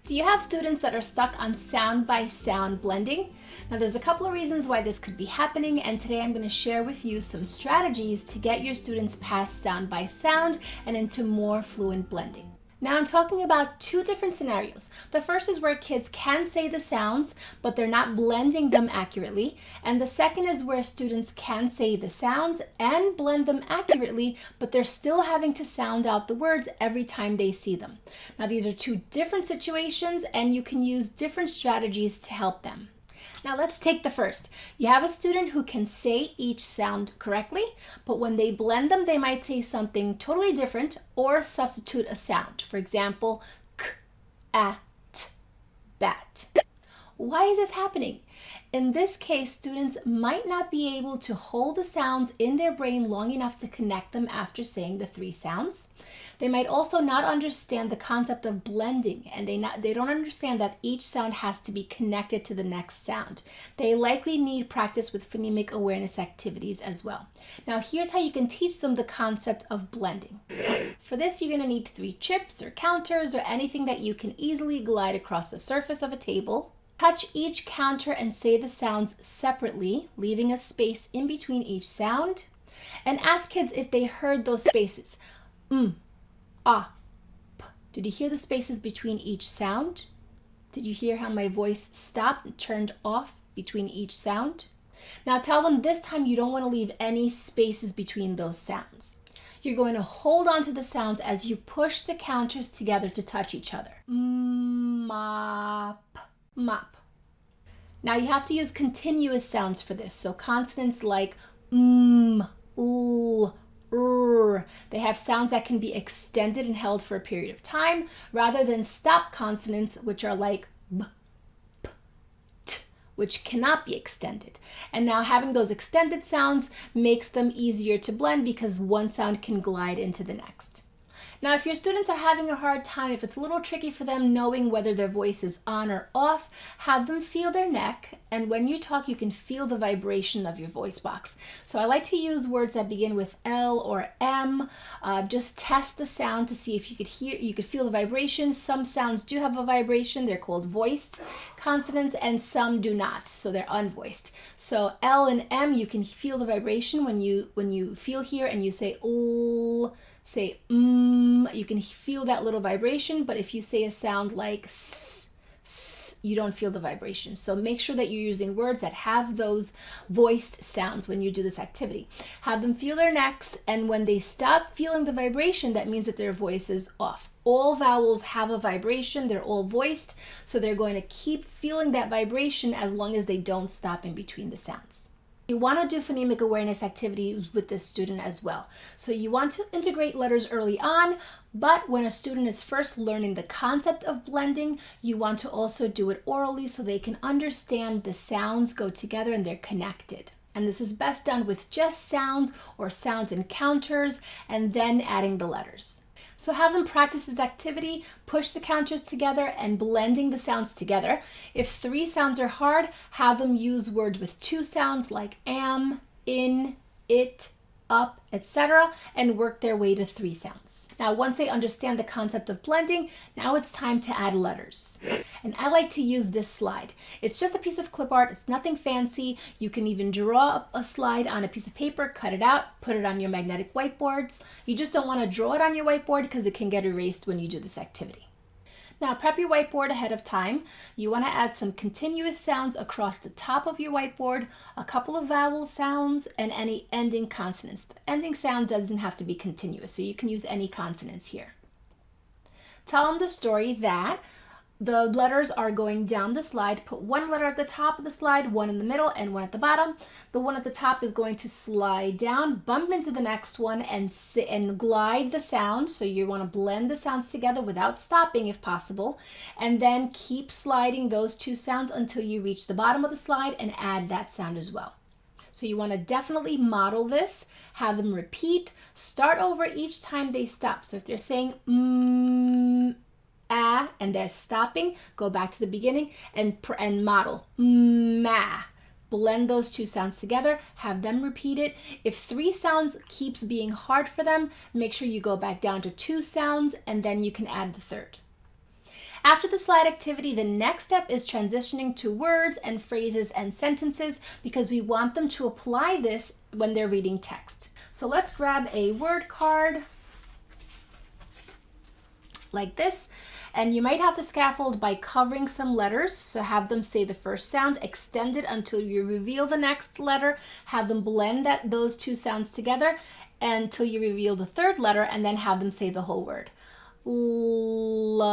Do you have students that are stuck on sound by sound blending? Now there's a couple of reasons why this could be happening, and today I'm going to share with you some strategies to get your students past sound by sound and into more fluent blending. Now I'm talking about two different scenarios. The first is where kids can say the sounds, but they're not blending them accurately. And the second is where students can say the sounds and blend them accurately, but they're still having to sound out the words every time they see them. Now these are two different situations, and you can use different strategies to help them. Now let's take the first. You have a student who can say each sound correctly, but when they blend them, they might say something totally different or substitute a sound. For example, k, a, t, bat. Why is this happening? In this case, students might not be able to hold the sounds in their brain long enough to connect them after saying the three sounds. They might also not understand the concept of blending, and they don't understand that each sound has to be connected to the next sound. They likely need practice with phonemic awareness activities as well. Now here's how you can teach them the concept of blending. For this, you're going to need 3 chips or counters or anything that you can easily glide across the surface of a table. Touch each counter and say the sounds separately, leaving a space in between each sound. And ask kids if they heard those spaces. Ah, p. Did you hear the spaces between each sound? Did you hear how my voice stopped and turned off between each sound? Now tell them this time you don't want to leave any spaces between those sounds. You're going to hold on to the sounds as you push the counters together to touch each other. Mop. Mop. Now you have to use continuous sounds for this. So consonants like l, r, they have sounds that can be extended and held for a period of time rather than stop consonants, which are like b, p, t, which cannot be extended. And now having those extended sounds makes them easier to blend because one sound can glide into the next. Now, if your students are having a hard time, if it's a little tricky for them knowing whether their voice is on or off, have them feel their neck. And when you talk, you can feel the vibration of your voice box. So I like to use words that begin with L or M. Just test the sound to see if you could feel the vibration. Some sounds do have a vibration. They're called voiced consonants, and some do not. So they're unvoiced. So L and M, you can feel the vibration when you feel here and you say L. Say you can feel that little vibration, but if you say a sound like s, you don't feel the vibration. So make sure that you're using words that have those voiced sounds when you do this activity. Have them feel their necks, and when they stop feeling the vibration, that means that their voice is off. All vowels have a vibration, they're all voiced, so they're going to keep feeling that vibration as long as they don't stop in between the sounds. You want to do phonemic awareness activities with this student as well. So you want to integrate letters early on, but when a student is first learning the concept of blending, you want to also do it orally so they can understand the sounds go together and they're connected. And this is best done with just sounds or sounds and counters, and then adding the letters. So have them practice this activity, push the counters together and blending the sounds together. If 3 sounds are hard, have them use words with 2 sounds like am, in, it, up, etc., and work their way to 3 sounds. Now, once they understand the concept of blending, now it's time to add letters. And I like to use this slide. It's just a piece of clip art. It's nothing fancy. You can even draw up a slide on a piece of paper, cut it out, put it on your magnetic whiteboards. You just don't want to draw it on your whiteboard because it can get erased when you do this activity. Now prep your whiteboard ahead of time. You want to add some continuous sounds across the top of your whiteboard, a couple of vowel sounds, and any ending consonants. The ending sound doesn't have to be continuous, so you can use any consonants here. Tell them the story that the letters are going down the slide. Put 1 letter at the top of the slide, 1 in the middle, and 1 at the bottom. The one at the top is going to slide down, bump into the next one, and glide the sound. So you want to blend the sounds together without stopping if possible. And then keep sliding those 2 sounds until you reach the bottom of the slide and add that sound as well. So you want to definitely model this, have them repeat, start over each time they stop. So if they're saying and they're stopping, go back to the beginning and model ma. Blend those 2 sounds together, have them repeat it. If 3 sounds keeps being hard for them, make sure you go back down to 2 sounds and then you can add the 3rd. After the slide activity, the next step is transitioning to words and phrases and sentences because we want them to apply this when they're reading text. So let's grab a word card like this. And you might have to scaffold by covering some letters. So have them say the first sound, extend it until you reveal the next letter, have them blend those two sounds together until you reveal the third letter, and then have them say the whole word. Lug.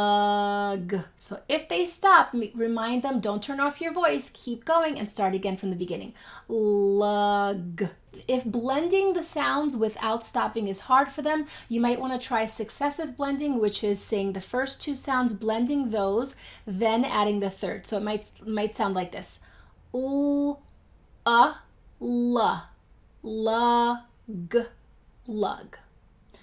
So if they stop, remind them, don't turn off your voice, keep going and start again from the beginning. Lug. If blending the sounds without stopping is hard for them, you might want to try successive blending, which is saying the first two sounds, blending those, then adding the third. So it might sound like this. La, lug, lug.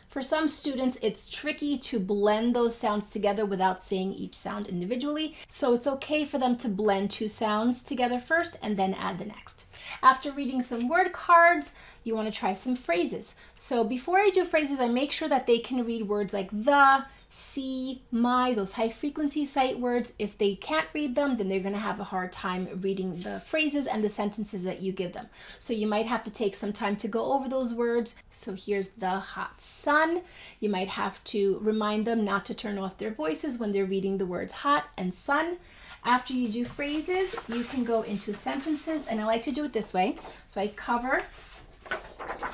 For some students, it's tricky to blend those sounds together without saying each sound individually, so it's okay for them to blend two sounds together first and then add the next. After reading some word cards, you want to try some phrases. So before I do phrases, I make sure that they can read words like the, see, my, those high frequency sight words. If they can't read them, then they're going to have a hard time reading the phrases and the sentences that you give them. So you might have to take some time to go over those words. So here's the hot sun. You might have to remind them not to turn off their voices when they're reading the words hot and sun. After you do phrases, you can go into sentences, and I like to do it this way. So I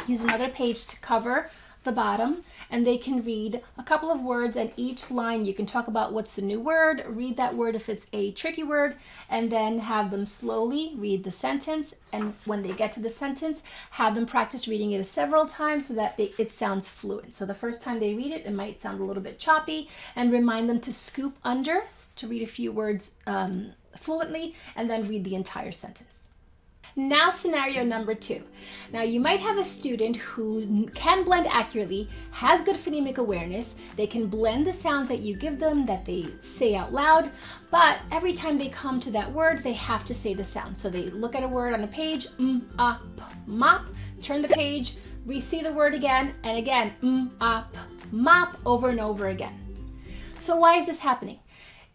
use another page to cover the bottom, and they can read a couple of words, and each line you can talk about what's the new word, read that word if it's a tricky word, and then have them slowly read the sentence. And when they get to the sentence, have them practice reading it several times so that it sounds fluent. So the first time they read it, it might sound a little bit choppy, and remind them to scoop under to read a few words fluently, and then read the entire sentence. Now scenario number 2. Now you might have a student who can blend accurately, has good phonemic awareness, they can blend the sounds that you give them, that they say out loud, but every time they come to that word, they have to say the sound. So they look at a word on a page, mop, turn the page, re-see the word again, and again, mop, over and over again. So why is this happening?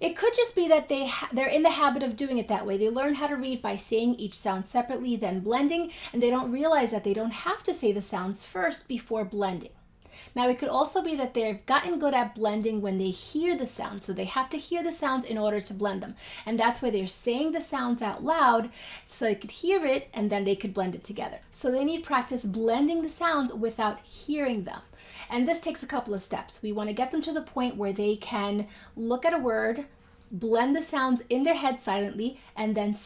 It could just be that they're in the habit of doing it that way. They learn how to read by saying each sound separately, then blending, and they don't realize that they don't have to say the sounds first before blending. Now, it could also be that they've gotten good at blending when they hear the sounds, so they have to hear the sounds in order to blend them. And that's why they're saying the sounds out loud so they could hear it and then they could blend it together. So they need practice blending the sounds without hearing them. And this takes a couple of steps. We want to get them to the point where they can look at a word, blend the sounds in their head silently, and then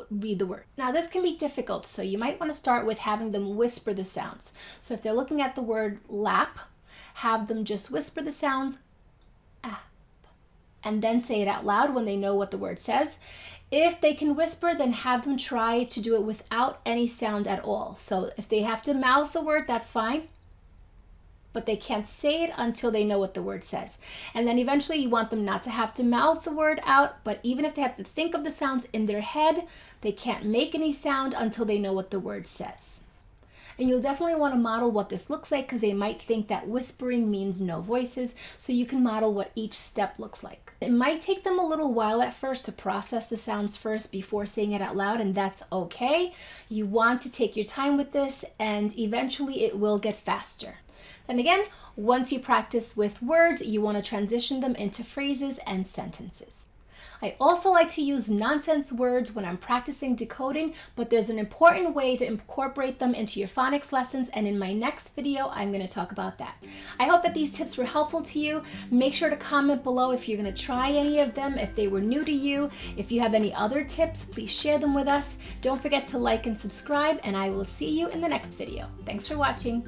read the word. Now this can be difficult, so you might want to start with having them whisper the sounds. So if they're looking at the word lap, have them just whisper the sounds, app, and then say it out loud when they know what the word says. If they can whisper, then have them try to do it without any sound at all. So if they have to mouth the word, that's fine, but they can't say it until they know what the word says. And then eventually you want them not to have to mouth the word out, but even if they have to think of the sounds in their head, they can't make any sound until they know what the word says. And you'll definitely want to model what this looks like because they might think that whispering means no voices, so you can model what each step looks like. It might take them a little while at first to process the sounds first before saying it out loud, and that's okay. You want to take your time with this, and eventually it will get faster. Then again, once you practice with words, you want to transition them into phrases and sentences. I also like to use nonsense words when I'm practicing decoding, but there's an important way to incorporate them into your phonics lessons, and in my next video, I'm going to talk about that. I hope that these tips were helpful to you. Make sure to comment below if you're going to try any of them, if they were new to you. If you have any other tips, please share them with us. Don't forget to like and subscribe, and I will see you in the next video. Thanks for watching.